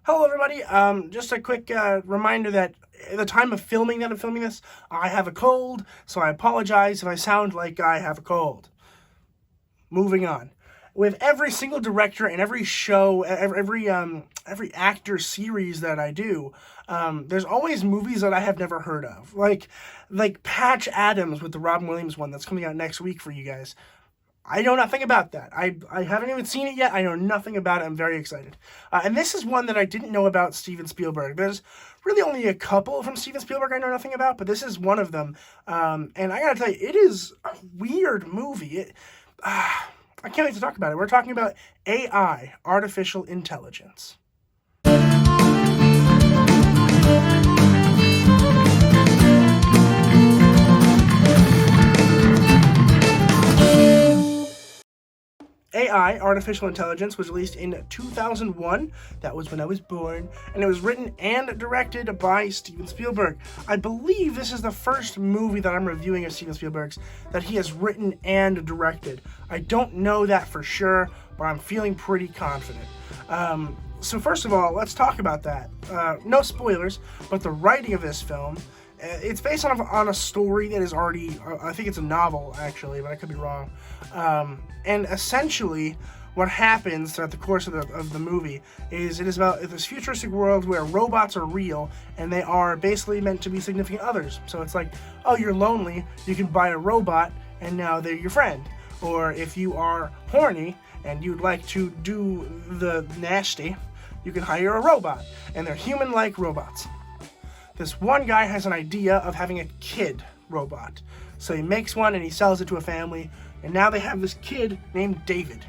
Hello, everybody. Just a quick reminder that at the time of filming this, I have a cold, so I apologize if I sound like I have a cold. Moving on. With every single director and every show, every actor series that I do, there's always movies that I have never heard of, like Patch Adams with the Robin Williams one that's coming out next week for you guys. I know nothing about that. I haven't even seen it yet. I know nothing about it. I'm very excited. And this is one that I didn't know about Steven Spielberg. There's really only a couple from Steven Spielberg I know nothing about, but this is one of them. And I gotta tell you, it is a weird movie. I can't wait to talk about it. We're talking about AI, artificial intelligence. AI, Artificial Intelligence, was released in 2001. That was when I was born. And it was written and directed by Steven Spielberg. I believe this is the first movie that I'm reviewing of Steven Spielberg's that he has written and directed. I don't know that for sure, but I'm feeling pretty confident. So first of all, let's talk about that. No spoilers, but the writing of this film, it's based on a story that is already, I think it's a novel, actually, but I could be wrong. And essentially, what happens throughout the course of the movie is it is about this futuristic world where robots are real, and they are basically meant to be significant others. So it's like, oh, you're lonely, you can buy a robot, and now they're your friend. Or if you are horny, and you'd like to do the nasty, you can hire a robot, and they're human-like robots. This one guy has an idea of having a kid robot. So he makes one and he sells it to a family, and now they have this kid named David.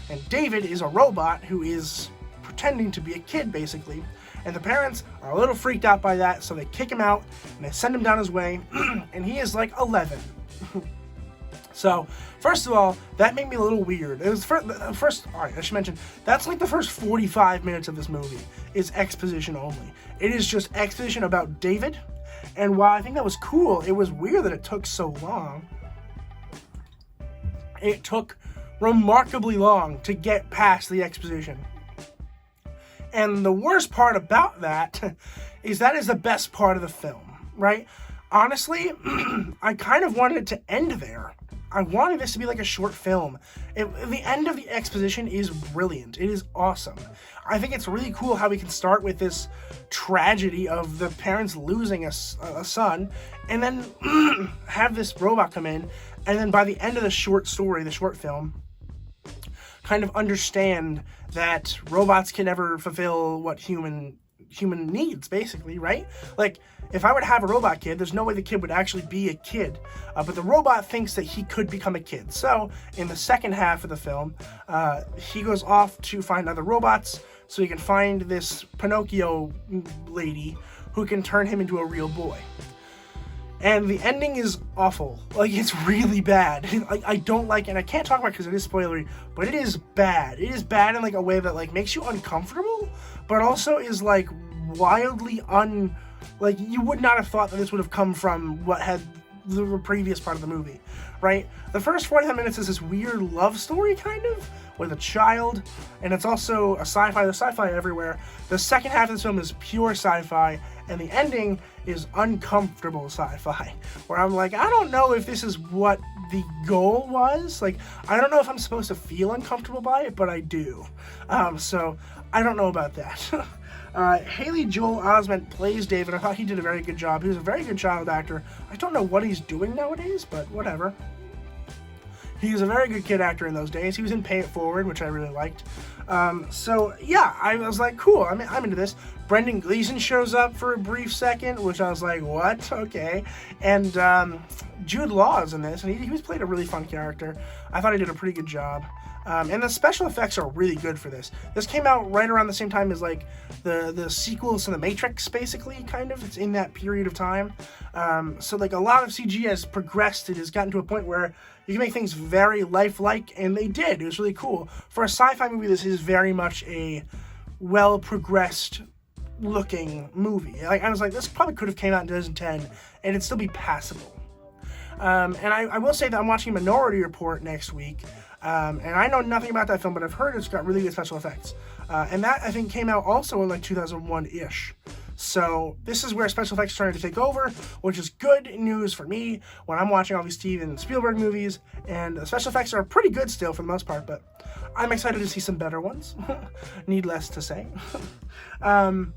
And David is a robot who is pretending to be a kid, basically. And the parents are a little freaked out by that, so they kick him out and they send him down his way, and he is like 11. So, first of all, that made me a little weird. It was first, all right, I should mention, that's like the first 45 minutes of this movie is exposition only. It is just exposition about David, and while I think that was cool, it was weird that it took so long. It took remarkably long to get past the exposition. And the worst part about that is the best part of the film, right? Honestly, I kind of wanted it to end there. I wanted this to be like a short film. The end of the exposition is brilliant. It is awesome. I think it's really cool how we can start with this tragedy of the parents losing a son, and then have this robot come in, and then by the end of the short story, the short film, kind of understand that robots can never fulfill what human needs, basically, right? Like, if I were to have a robot kid, there's no way the kid would actually be a kid. But the robot thinks that he could become a kid. So, in the second half of the film, he goes off to find other robots so he can find this Pinocchio lady who can turn him into a real boy. And the ending is awful. Like, it's really bad. I don't like it, and I can't talk about it because it is spoilery, but it is bad. It is bad in, like, a way that, like, makes you uncomfortable, but also is, like, wildly like, you would not have thought that this would have come from what had the previous part of the movie, right? The first 45 minutes is this weird love story, kind of, with a child, and it's also a sci-fi. There's sci-fi everywhere. The second half of this film is pure sci-fi, and the ending is uncomfortable sci-fi, where I'm like, I don't know if this is what the goal was. Like, I don't know if I'm supposed to feel uncomfortable by it, but I do. So I don't know about that. Haley Joel Osment plays David. I thought he did a very good job. He was a very good child actor. I don't know what he's doing nowadays, but whatever. He was a very good kid actor in those days. He was in Pay It Forward, which I really liked. So yeah, I was like, cool, I'm into this. Brendan Gleeson shows up for a brief second, which I was like, what? Okay. And Jude Law is in this, and he was played a really fun character. I thought he did a pretty good job. And the special effects are really good for this. This came out right around the same time as, like, the sequels to The Matrix, basically, kind of. It's in that period of time. So, like, a lot of CG has progressed. It has gotten to a point where you can make things very lifelike, and they did. It was really cool. For a sci-fi movie, this is very much a well-progressed looking movie. Like, I was like, this probably could have came out in 2010, and it'd still be passable. And I will say that I'm watching Minority Report next week, and I know nothing about that film, but I've heard it's got really good special effects. And that, I think, came out also in like 2001-ish. So this is where special effects are starting to take over, which is good news for me when I'm watching all these Steven Spielberg movies. And the special effects are pretty good still for the most part, but I'm excited to see some better ones. Needless to say. I'm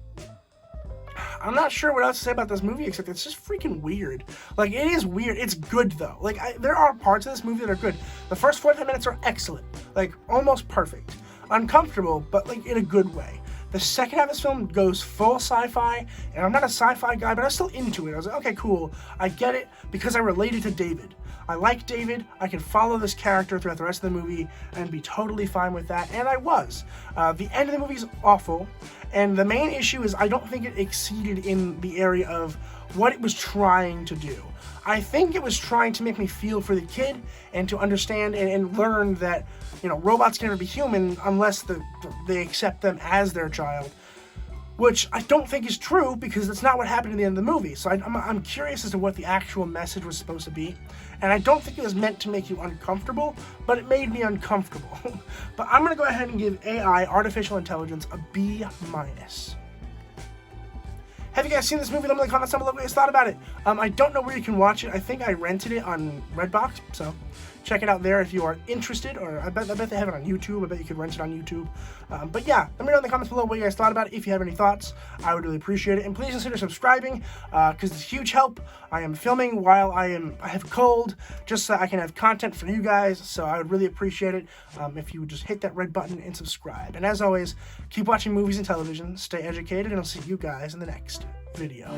not sure what else to say about this movie, except it's just freaking weird. Like, it is weird. It's good, though. Like, there are parts of this movie that are good. The first 45 minutes are excellent. Like, almost perfect. Uncomfortable, but, like, in a good way. The second half of this film goes full sci-fi, and I'm not a sci-fi guy, but I was still into it. I was like, okay, cool. I get it, because I related to David. I like David. I can follow this character throughout the rest of the movie and be totally fine with that, and I was. The end of the movie is awful, and the main issue is I don't think it exceeded in the area of what it was trying to do. I think it was trying to make me feel for the kid and to understand and learn that, you know, robots can never be human unless they accept them as their child, which I don't think is true because that's not what happened at the end of the movie. So I'm curious as to what the actual message was supposed to be, and I don't think it was meant to make you uncomfortable, but it made me uncomfortable. But I'm going to go ahead and give AI, artificial intelligence, a B-. Have you guys seen this movie? Let me know in the comments down below what you guys thought about it. I don't know where you can watch it. I think I rented it on Redbox, so check it out there if you are interested, or I bet they have it on YouTube. I bet you could rent it on YouTube. But yeah, let me know in the comments below what you guys thought about it. If you have any thoughts, I would really appreciate it. And please consider subscribing, because it's a huge help. I am filming while I have a cold, just so I can have content for you guys, so I would really appreciate it if you would just hit that red button and subscribe. And as always, keep watching movies and television, stay educated, and I'll see you guys in the next video.